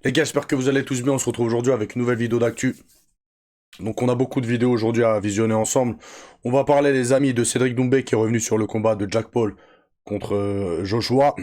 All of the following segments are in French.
Les gars, j'espère que vous allez tous bien. On se retrouve aujourd'hui avec une nouvelle vidéo d'actu. Donc, on a beaucoup de vidéos aujourd'hui à visionner ensemble. On va parler, les amis, de Cédric Doumbé qui est revenu sur le combat de Jack Paul contre Joshua.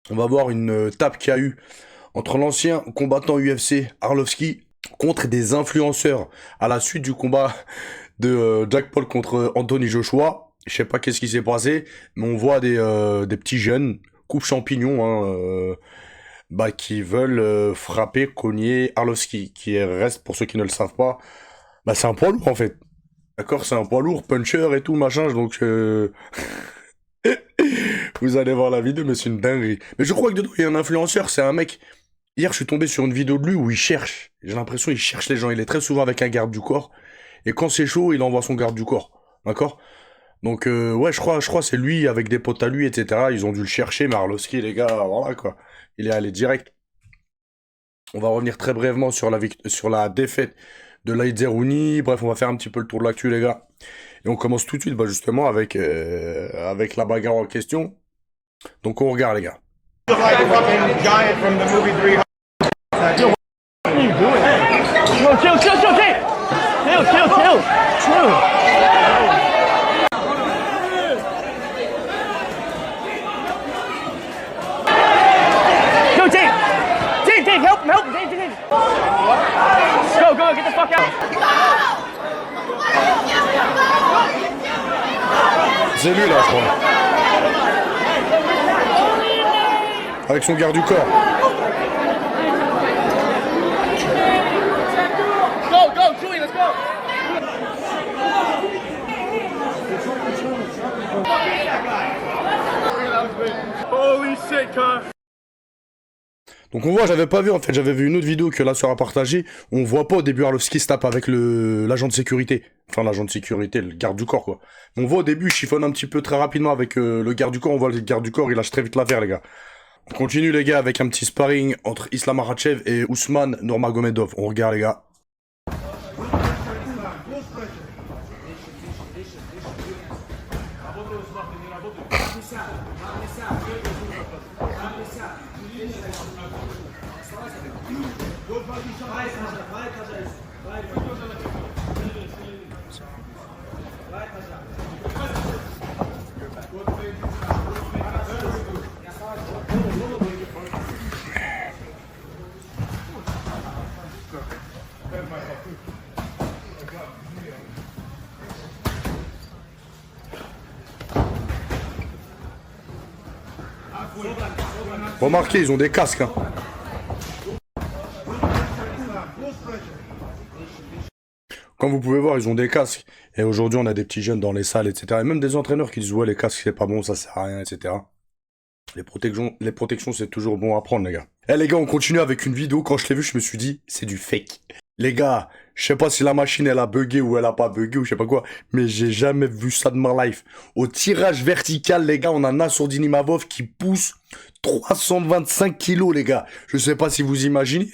On va voir une tape qu'il y a eu entre l'ancien combattant UFC Arlovski contre des influenceurs à la suite du combat de Jack Paul contre Anthony Joshua. Je sais pas qu'est-ce qui s'est passé, mais on voit des petits jeunes, coupe champignons, hein, qui veulent frapper, cogner Arlovski, qui reste, pour ceux qui ne le savent pas, c'est un poids lourd en fait. D'accord, c'est un poids lourd, puncher et tout, machin, donc vous allez voir la vidéo, mais c'est une dinguerie. Mais je crois que dedans, il y a un influenceur, c'est un mec. Hier, je suis tombé sur une vidéo de lui où il cherche. J'ai l'impression qu'il cherche les gens. Il est très souvent avec un garde du corps. Et quand c'est chaud, il envoie son garde du corps. D'accord? Donc, ouais, je crois c'est lui avec des potes à lui, etc. Ils ont dû le chercher, mais Arlovski, les gars, voilà quoi. Il est allé direct. On va revenir très brièvement sur sur la défaite de Laïdzerouni. Bref, on va faire un petit peu le tour de l'actu, les gars. Et on commence tout de suite, justement, avec la bagarre en question. Donc, on regarde, les gars. Like fucking giant from the movie 300. What are you doing? No, chill. Chill. Go, Dave. Dave, help, Dave. Go, get the fuck out. C'est lui, là, je crois. Avec son garde du corps. Go, Chewie, let's go. Holy shit, cuz. Donc on voit, j'avais pas vu en fait, j'avais vu une autre vidéo que là sera partagée. On voit pas au début Arlovski se tape avec l'agent de sécurité. Enfin l'agent de sécurité, le garde du corps quoi. On voit au début, il chiffonne un petit peu très rapidement avec le garde du corps. On voit le garde du corps, il lâche très vite l'affaire les gars. On continue les gars avec un petit sparring entre Islam Makhachev et Ousmane Nurmagomedov. On regarde les gars. Remarquez, ils ont des casques. Hein. Comme vous pouvez voir, ils ont des casques. Et aujourd'hui, on a des petits jeunes dans les salles, etc. Et même des entraîneurs qui disent, ouais, les casques, c'est pas bon, ça sert à rien, etc. Les protections, c'est toujours bon à prendre, les gars. Eh, les gars, on continue avec une vidéo. Quand je l'ai vu, je me suis dit, c'est du fake. Les gars, je sais pas si la machine, elle a bugué ou elle a pas bugué ou je sais pas quoi, mais j'ai jamais vu ça de ma life. Au tirage vertical, les gars, on a Nassourdine Imavov qui pousse 325 kilos, les gars. Je sais pas si vous imaginez.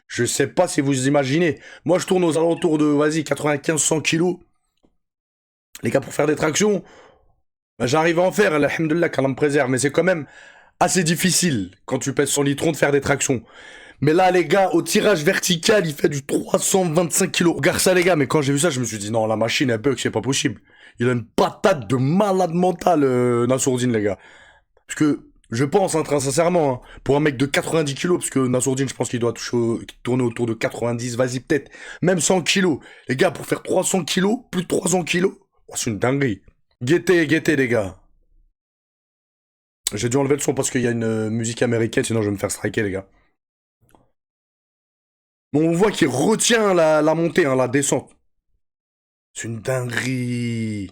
Je sais pas si vous imaginez. Moi, je tourne aux alentours de, vas-y, 95-100 kilos. Les gars, pour faire des tractions, j'arrive à en faire, alhamdoulilah, qu'Allah me préserve, mais c'est quand même assez difficile, quand tu pèses 100 litrons, de faire des tractions. Mais là, les gars, au tirage vertical, il fait du 325 kilos. Regarde ça, les gars, mais quand j'ai vu ça, je me suis dit, non, la machine, elle bug, c'est pas possible. Il a une patate de malade mental, Nassourdine, les gars. Parce que, je pense, hein, très sincèrement, hein, pour un mec de 90 kilos, parce que Nassourdine, je pense qu'il doit tourner autour de 90, vas-y, peut-être, même 100 kilos. Les gars, pour faire 300 kilos, plus de 300 kilos, oh, c'est une dinguerie. Guettez, les gars. J'ai dû enlever le son parce qu'il y a une musique américaine, sinon je vais me faire striker, les gars. Mais on voit qu'il retient la montée, hein, la descente. C'est une dinguerie.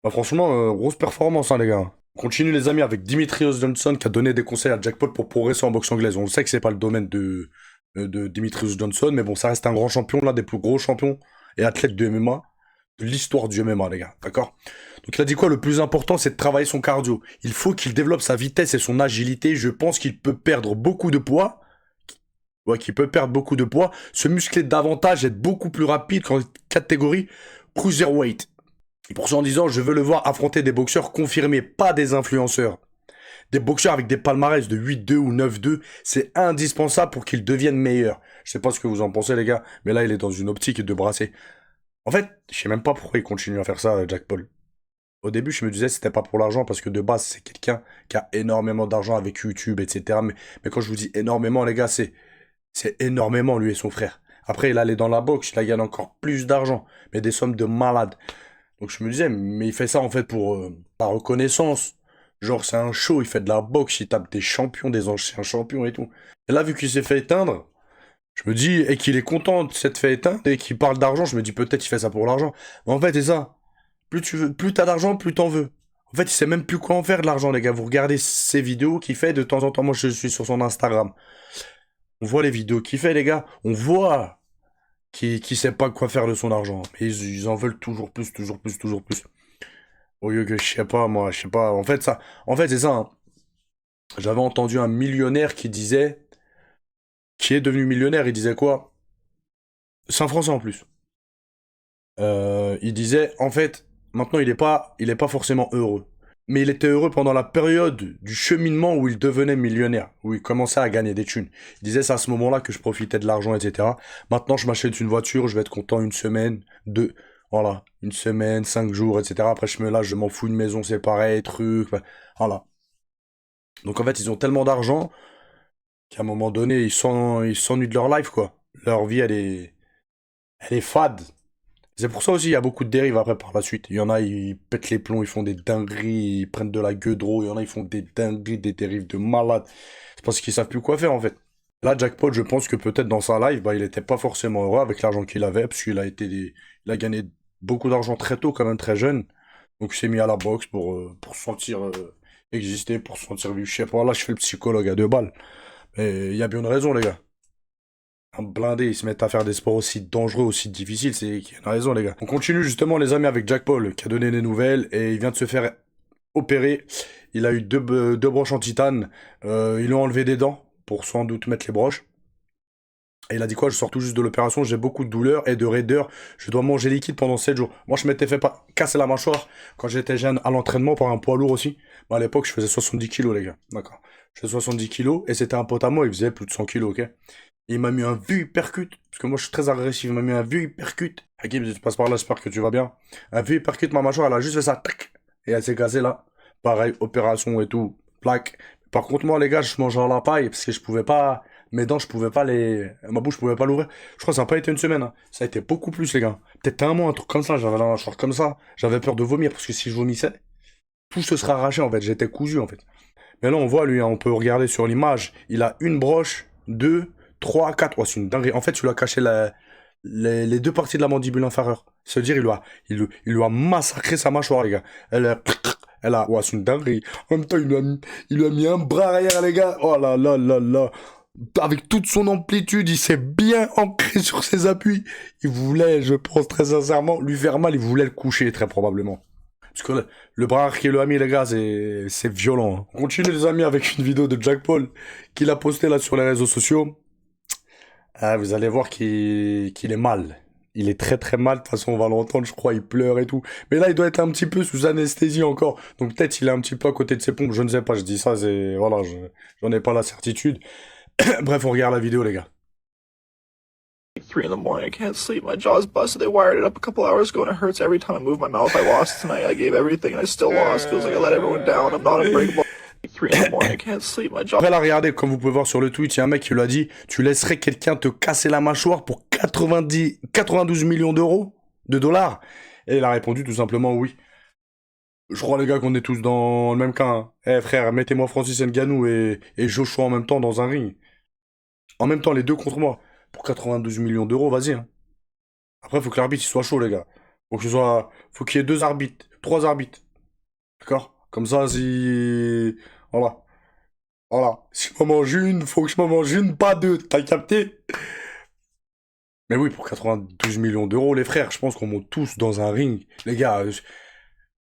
Franchement, grosse performance, hein, les gars. On continue, les amis, avec Dimitrios Johnson qui a donné des conseils à Jack Paul pour progresser en boxe anglaise. On le sait que c'est pas le domaine de Dimitrios Johnson, mais bon, ça reste un grand champion, l'un des plus gros champions et athlètes de MMA de l'histoire du MMA, les gars. D'accord? Donc il a dit quoi? Le plus important, c'est de travailler son cardio. Il faut qu'il développe sa vitesse et son agilité. Je pense qu'il peut perdre beaucoup de poids. Ouais, qu'il peut perdre beaucoup de poids, se muscler davantage, être beaucoup plus rapide qu'en catégorie cruiserweight. Et pour ça, en disant, je veux le voir affronter des boxeurs confirmés, pas des influenceurs. Des boxeurs avec des palmarès de 8-2 ou 9-2, c'est indispensable pour qu'ils deviennent meilleurs. Je sais pas ce que vous en pensez, les gars, mais là, il est dans une optique de brasser. En fait, je sais même pas pourquoi il continue à faire ça, Jack Paul. Au début, je me disais que c'était pas pour l'argent, parce que de base, c'est quelqu'un qui a énormément d'argent avec YouTube, etc. Mais quand je vous dis énormément, les gars, c'est énormément, lui et son frère. Après, il allait dans la boxe, il a gagné encore plus d'argent, mais des sommes de malade. Donc je me disais, mais il fait ça en fait pour la reconnaissance. Genre, c'est un show, il fait de la boxe, il tape des champions, des anciens champions et tout. Et là, vu qu'il s'est fait éteindre, je me dis, et qu'il est content de s'être fait éteindre, et qu'il parle d'argent, je me dis peut-être il fait ça pour l'argent. Mais en fait, c'est ça. Plus tu veux, plus t'as d'argent, plus t'en veux. En fait, il sait même plus quoi en faire de l'argent, les gars. Vous regardez ses vidéos qu'il fait de temps en temps. Moi, je suis sur son Instagram. On voit les vidéos qu'il fait, les gars. On voit qu'il sait pas quoi faire de son argent. Mais ils en veulent toujours plus, toujours plus, toujours plus. Au lieu que, je sais pas, moi, je sais pas. En fait, c'est ça, hein. J'avais entendu un millionnaire qui est devenu millionnaire, il disait quoi? C'est un Français en plus. Il disait, en fait, maintenant il est pas forcément heureux. Mais il était heureux pendant la période du cheminement où il devenait millionnaire, où il commençait à gagner des thunes. Il disait, c'est à ce moment-là que je profitais de l'argent, etc. Maintenant, je m'achète une voiture, je vais être content une semaine, deux, voilà, une semaine, 5 jours, etc. Après, je me lâche, je m'en fous, une maison, c'est pareil, truc, voilà. Donc, en fait, ils ont tellement d'argent qu'à un moment donné, ils s'ennuient de leur life, quoi. Leur vie, elle est fade. C'est pour ça aussi, il y a beaucoup de dérives après par la suite. Il y en a, ils pètent les plombs, ils font des dingueries, ils prennent de la gueule de. Il y en a, ils font des dingueries, des dérives de malades. C'est parce qu'ils savent plus quoi faire en fait. Là, Jack Paul, je pense que peut-être dans sa life, bah, il était pas forcément heureux avec l'argent qu'il avait, parce il a gagné beaucoup d'argent très tôt, quand même très jeune. Donc il s'est mis à la boxe pour se sentir exister, pour se sentir vivre. Je sais pas, là, je fais le psychologue à 2 balles. Mais il y a bien une raison, les gars. Un blindé, ils se mettent à faire des sports aussi dangereux, aussi difficiles, c'est qu'il y a une raison, les gars. On continue justement, les amis, avec Jack Paul, qui a donné des nouvelles, et il vient de se faire opérer. Il a eu deux broches en titane. Ils lui ont enlevé des dents, pour sans doute mettre les broches. Et il a dit quoi? Je sors tout juste de l'opération, j'ai beaucoup de douleurs et de raideurs. Je dois manger liquide pendant 7 jours. Moi, je m'étais fait pas casser la mâchoire quand j'étais jeune à l'entraînement par un poids lourd aussi. Moi, à l'époque, je faisais 70 kilos, les gars. D'accord. Je faisais 70 kilos et c'était un pote à moi, il faisait plus de 100 kilos, ok? Il m'a mis un vieux uppercut, parce que moi je suis très agressif, il m'a mis un vieux uppercut. Hakim, si tu passes par là, j'espère que tu vas bien. Un vieux uppercut, ma mâchoire, elle a juste fait ça, tac, et elle s'est cassée là. Pareil, opération et tout, plaque. Par contre, moi, les gars, je mangeais à la paille, parce que je pouvais pas, mes dents, je pouvais pas ma bouche, je pouvais pas l'ouvrir. Je crois que ça n'a pas été une semaine, hein. Ça a été beaucoup plus, les gars. Peut-être un mois, un truc comme ça, j'avais la mâchoire comme ça. J'avais peur de vomir, parce que si je vomissais, tout se serait arraché, en fait. J'étais cousu, en fait. Mais là, on voit, lui, hein, on peut regarder sur l'image, il a une broche, deux, 3, 4. Oh, c'est une dinguerie. En fait, tu lui as caché les deux parties de la mandibule inférieure. C'est-à-dire, il lui a massacré sa mâchoire, les gars. Ouais, c'est une dinguerie. En même temps, il lui a mis un bras arrière, les gars. Oh là là là là. Avec toute son amplitude, il s'est bien ancré sur ses appuis. Il voulait, je pense très sincèrement, lui faire mal, il voulait le coucher, très probablement. Parce que le bras qu'il lui a mis, les gars, c'est violent, hein. On continue, les amis, avec une vidéo de Jack Paul qu'il a postée là sur les réseaux sociaux. Ah, vous allez voir qu'il est mal. Il est très très mal. De toute façon, on va l'entendre, je crois, il pleure et tout. Mais là, il doit être un petit peu sous anesthésie encore. Donc peut-être il est un petit peu à côté de ses pompes. Je ne sais pas, je dis ça, voilà, j'en ai pas la certitude. Bref, on regarde la vidéo, les gars. 3 in the morning. I can't sleep. My jaw's busted. They wired it up a couple hours ago, and it hurts every time I move my mouth. I lost tonight. I gave everything, and I still lost. Feels like I let everyone down. I'm not unbreakable. 3 in the morning. I can't sleep. My jaw. Après, là, regardez, comme vous pouvez voir sur le tweet, il y a un mec qui lui a dit, tu laisserais quelqu'un te casser la mâchoire pour 92 millions d'euros, de dollars? Et il a répondu tout simplement oui. Je crois, les gars, qu'on est tous dans le même cas, hein. Eh, frère, mettez-moi Francis Ngannou et Joshua en même temps dans un ring. En même temps, les deux contre moi. Pour 92 millions d'euros, vas-y, hein. Après, faut que l'arbitre il soit chaud, les gars. Faut qu'il y ait 2 arbitres, 3 arbitres. D'accord? Comme ça, si... Voilà. Voilà. Si je m'en mange une, faut que je m'en mange une, pas deux. T'as capté? Mais oui, pour 92 millions d'euros, les frères, je pense qu'on monte tous dans un ring. Les gars,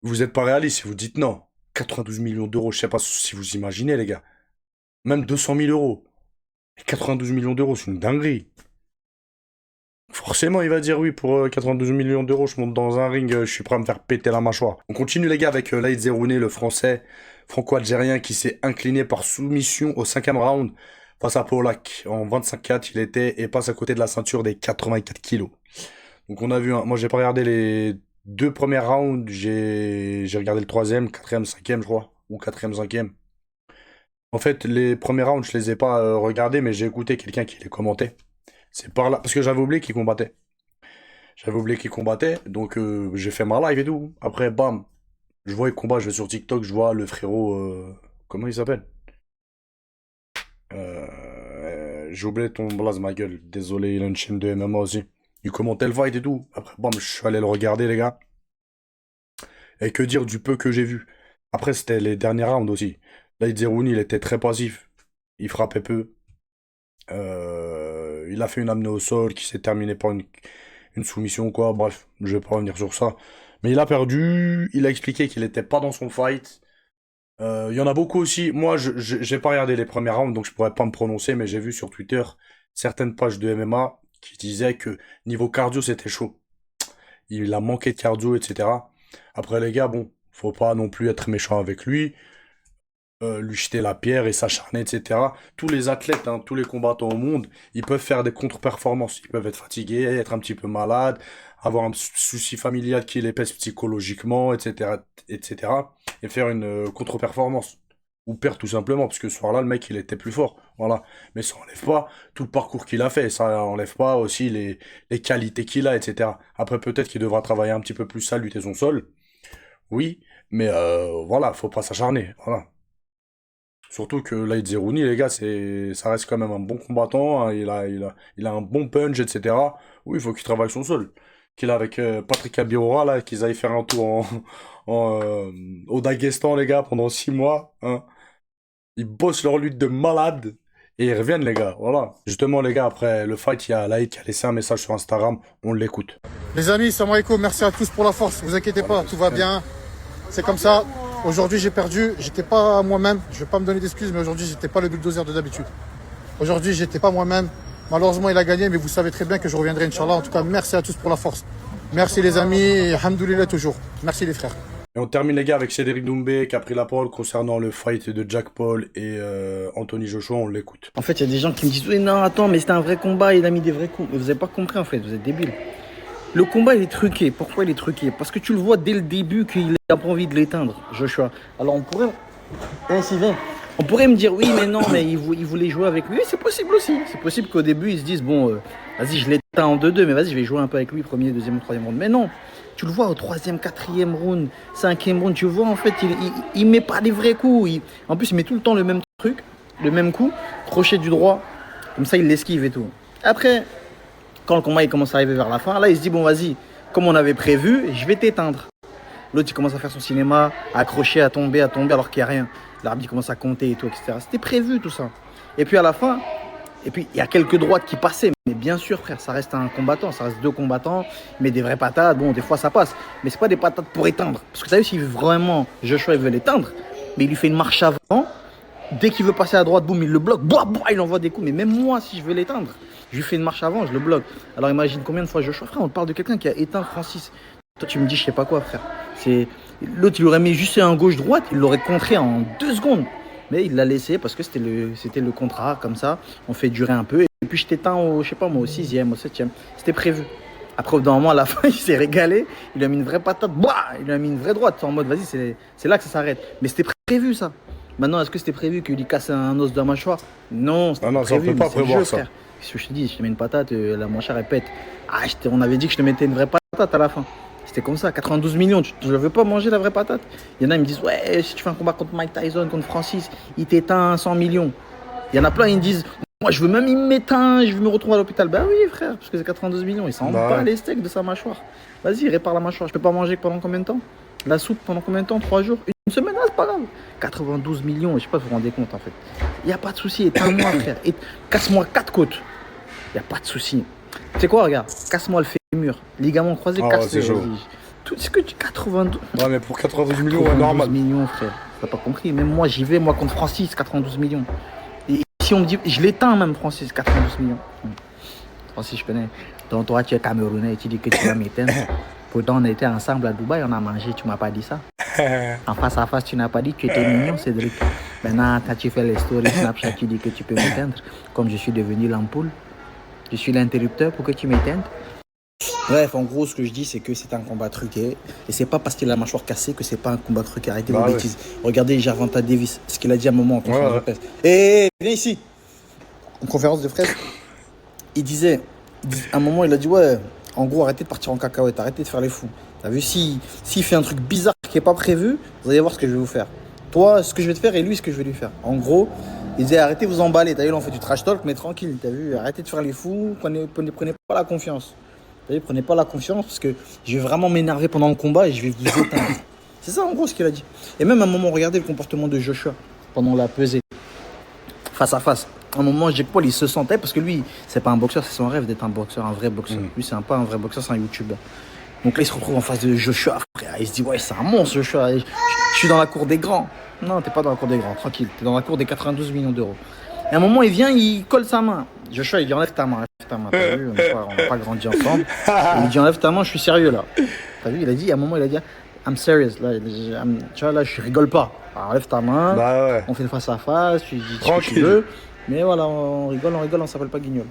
vous êtes pas réalistes si vous dites non. 92 millions d'euros, je sais pas si vous imaginez, les gars. Même 200 000 euros. 92 millions d'euros, c'est une dinguerie. Forcément, il va dire oui pour 92 millions d'euros. Je monte dans un ring, je suis prêt à me faire péter la mâchoire. On continue, les gars, avec Laïd Zerouni, le français. franco-algérien qui s'est incliné par soumission au 5e round face à Polak. En 25-4, il était et passe à côté de la ceinture des 84 kilos. Donc on a vu, moi j'ai pas regardé les 2 premiers rounds, j'ai regardé le 3e, 4e, 5e je crois, ou 4e, 5e. En fait, les premiers rounds, je les ai pas regardés, mais j'ai écouté quelqu'un qui les commentait. C'est par là, parce que j'avais oublié qu'il combattait. J'avais oublié qu'il combattait, donc j'ai fait ma live et tout. Après, bam, je vois le combat, je vais sur TikTok, je vois le frérot, comment il s'appelle? J'ai oublié ton blaze, ma gueule. Désolé, il a une chaîne de MMA aussi. Il commentait le fight et tout. Après, bam, je suis allé le regarder, les gars. Et que dire du peu que j'ai vu. Après, c'était les derniers rounds aussi. Là, Zerouni, il était très passif. Il frappait peu. Il a fait une amenée au sol qui s'est terminée par une soumission ou quoi. Bref, je vais pas revenir sur ça. Mais il a perdu. Il a expliqué qu'il était pas dans son fight. Il y en a beaucoup aussi. Moi, j'ai pas regardé les premiers rounds, donc je pourrais pas me prononcer, mais j'ai vu sur Twitter certaines pages de MMA qui disaient que niveau cardio, c'était chaud. Il a manqué de cardio, etc. Après, les gars, bon, faut pas non plus être méchant avec lui. Lui jeter la pierre et s'acharner, etc. Tous les athlètes, hein, tous les combattants au monde, ils peuvent faire des contre-performances. Ils peuvent être fatigués, être un petit peu malades, avoir un souci familial qui les pèse psychologiquement, etc., etc. Et faire une contre-performance. Ou perdre tout simplement, parce que ce soir-là, le mec, il était plus fort. Voilà. Mais ça enlève pas tout le parcours qu'il a fait. Ça enlève pas aussi les qualités qu'il a, etc. Après, peut-être qu'il devra travailler un petit peu plus à lutter son sol. Oui, mais voilà, faut pas s'acharner. Voilà. Surtout que Light Zerouni, les gars, ça reste quand même un bon combattant, hein. Il a un bon punch, etc. Oui, il faut qu'il travaille son sol. Qu'il a avec Patrick Abirora, là, qu'ils aillent faire un tour au Daghestan, les gars, pendant 6 mois, hein. Ils bossent leur lutte de malade et ils reviennent, les gars. Voilà. Justement, les gars, après le fight, il y a Laïc qui a laissé un message sur Instagram. On l'écoute. Les amis, salam alaikum, merci à tous pour la force. Vous inquiétez pas, tout va bien. C'est comme ça. Aujourd'hui, j'ai perdu. J'étais pas moi-même. Je vais pas me donner d'excuses, mais aujourd'hui, j'étais pas le bulldozer de d'habitude. Aujourd'hui, j'étais pas moi-même. Malheureusement, il a gagné, mais vous savez très bien que je reviendrai, Inch'Allah. En tout cas, merci à tous pour la force. Merci les amis, et hamdoulilah toujours. Merci les frères. Et on termine, les gars, avec Cédric Doumbé qui a pris la parole concernant le fight de Jack Paul et Anthony Joshua. On l'écoute. En fait, il y a des gens qui me disent « Oui, non, attends, mais c'était un vrai combat, il a mis des vrais coups. » Mais vous n'avez pas compris, en fait, vous êtes débiles. Le combat, il est truqué. Pourquoi il est truqué? Parce que tu le vois dès le début qu'il n'a pas envie de l'éteindre, Joshua. Alors, on pourrait... On pourrait me dire « Oui, mais non, mais il voulait jouer avec lui. » C'est possible aussi. C'est possible qu'au début, ils se disent « Bon, vas-y, je l'éteins en 2-2, mais vas-y, je vais jouer un peu avec lui, premier, deuxième, troisième round. » Mais non. Tu le vois au 3e, 4e round, 5e round, tu vois en fait, il met pas des vrais coups. En plus, il met tout le temps le même truc, le même coup, crochet du droit, comme ça il l'esquive et tout. Après, quand le combat il commence à arriver vers la fin, là il se dit bon vas-y, comme on avait prévu, je vais t'éteindre. L'autre il commence à faire son cinéma, à accrocher, à tomber alors qu'il n'y a rien. L'arbitre commence à compter et tout, etc. C'était prévu tout ça. Et puis à la fin, il y a quelques droites qui passaient. Mais bien sûr, frère, ça reste un combattant, ça reste 2 combattants, mais des vraies patates, bon, des fois ça passe. Mais c'est pas des patates pour éteindre. Parce que tu as vu, si vraiment Joshua il veut l'éteindre, mais il lui fait une marche avant, dès qu'il veut passer à droite, boum, il le bloque, il envoie des coups. Mais même moi, si je veux l'éteindre, je lui fais une marche avant, je le bloque. Alors imagine combien de fois Joshua, frère, on parle de quelqu'un qui a éteint Francis. Toi, tu me dis, je sais pas quoi, frère. L'autre, il aurait mis juste un gauche-droite, il l'aurait contré en 2 secondes. Mais il l'a laissé parce que c'était le contrat, comme ça, on fait durer un peu. Et puis je t'éteins au 6e, au 7e. C'était prévu. Après, au bout d'un moment, à la fin, il s'est régalé. Il lui a mis une vraie patate. Il lui a mis une vraie droite. En mode, vas-y, c'est là que ça s'arrête. Mais c'était prévu, ça. Maintenant, est-ce que c'était prévu qu'il lui casse un os de la mâchoire? Non, c'était non, prévu. Ça, on peut pas prévoir jeu, ça. Frère. Qu'est-ce que je te dis? Je te mets une patate, la mâchoire répète. On avait dit que je te mettais une vraie patate à la fin. C'était comme ça, 92 millions, tu ne veux pas manger la vraie patate? Il y en a, ils me disent, ouais, si tu fais un combat contre Mike Tyson, contre Francis, il t'éteint 100 millions. Il y en a plein, ils me disent, moi je veux même, il m'éteint, je veux me retrouver à l'hôpital. Ben oui, frère, parce que c'est 92 millions, il s'en bat les steaks de sa mâchoire. Vas-y, répare la mâchoire. Je peux pas manger pendant combien de temps? La soupe pendant combien de temps? 3 jours? Une semaine? Ah, c'est pas grave. 92 millions, je sais pas si vous vous rendez compte en fait. Il n'y a pas de souci, éteins-moi, frère. Casse-moi 4 côtes. Il n'y a pas de souci. Tu sais quoi, regarde, casse-moi le fémur. Ligament croisé, casse-le. Tout ce que tu 92. Ouais, mais pour 92 millions, ouais, normal. 92 millions, frère. T'as pas compris. Même moi, j'y vais, moi, contre Francis, 92 millions. Et si on me dit, je l'éteins même, Francis, 92 millions. Francis, je connais. Donc, toi, tu es Camerounais et tu dis que tu vas m'éteindre. Pourtant, on était ensemble à Dubaï, on a mangé, tu m'as pas dit ça. En face à face, tu n'as pas dit que tu étais mignon, Cédric. Maintenant, quand tu fais les stories Snapchat, tu dis que tu peux m'éteindre. Comme je suis devenu l'ampoule, je suis l'interrupteur pour que tu m'éteindes. Bref, en gros, ce que je dis, c'est que c'est un combat truqué. Et c'est pas parce qu'il a la mâchoire cassée que c'est pas un combat truqué. Arrêtez vos bêtises. Regardez Gervonta Davis, ce qu'il a dit à un moment en conférence de presse. Hé, viens ici. En conférence de presse, il disait, à un moment, il a dit, ouais, en gros, arrêtez de partir en cacahuète, arrêtez de faire les fous. T'as vu, s'il fait un truc bizarre qui n'est pas prévu, vous allez voir ce que je vais vous faire. Toi, ce que je vais te faire et lui, ce que je vais lui faire. En gros, il disait, arrêtez de vous emballer. T'as vu, là, on fait du trash talk, mais tranquille. T'as vu, arrêtez de faire les fous, prenez pas la confiance. T'as vu, prenez pas la confiance parce que je vais vraiment m'énerver pendant le combat et je vais vous éteindre. C'est ça, en gros, ce qu'il a dit. Et même à un moment, regardez le comportement de Joshua pendant la pesée, face à face. À un moment, Jake Paul, il se sentait, parce que lui, c'est pas un boxeur, c'est son rêve d'être un boxeur, un vrai boxeur. Lui, c'est pas un vrai boxeur, c'est un YouTuber. Donc là, il se retrouve en face de Joshua, frère. Il se dit, ouais, c'est un monstre, Joshua. Je suis dans la cour des grands. Non, t'es pas dans la cour des grands, tranquille. T'es dans la cour des 92 millions d'euros. Et à un moment, il vient, il colle sa main. Joshua, il dit, enlève ta main, T'as vu, on n'a pas grandi ensemble. Il dit, enlève ta main, je suis sérieux là. T'as vu, il a dit, à un moment, il a dit, I'm serious. Là, tu vois, là, je rigole pas. Alors, enlève ta main, on fait le face à face, tu dis ce que tu veux. Mais voilà, on rigole, on s'appelle pas Guignol.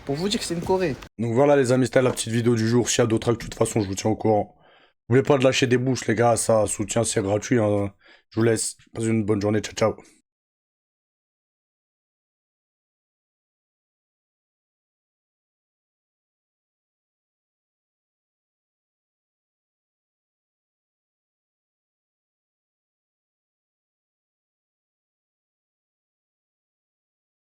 Pour vous dire que c'est une Corée. Donc voilà les amis, c'était la petite vidéo du jour. S'il y a d'autres actus, de toute façon, je vous tiens au courant. N'oubliez pas de lâcher des bouches les gars, ça, soutien c'est gratuit. Hein. Je vous laisse. Passez une bonne journée, ciao ciao.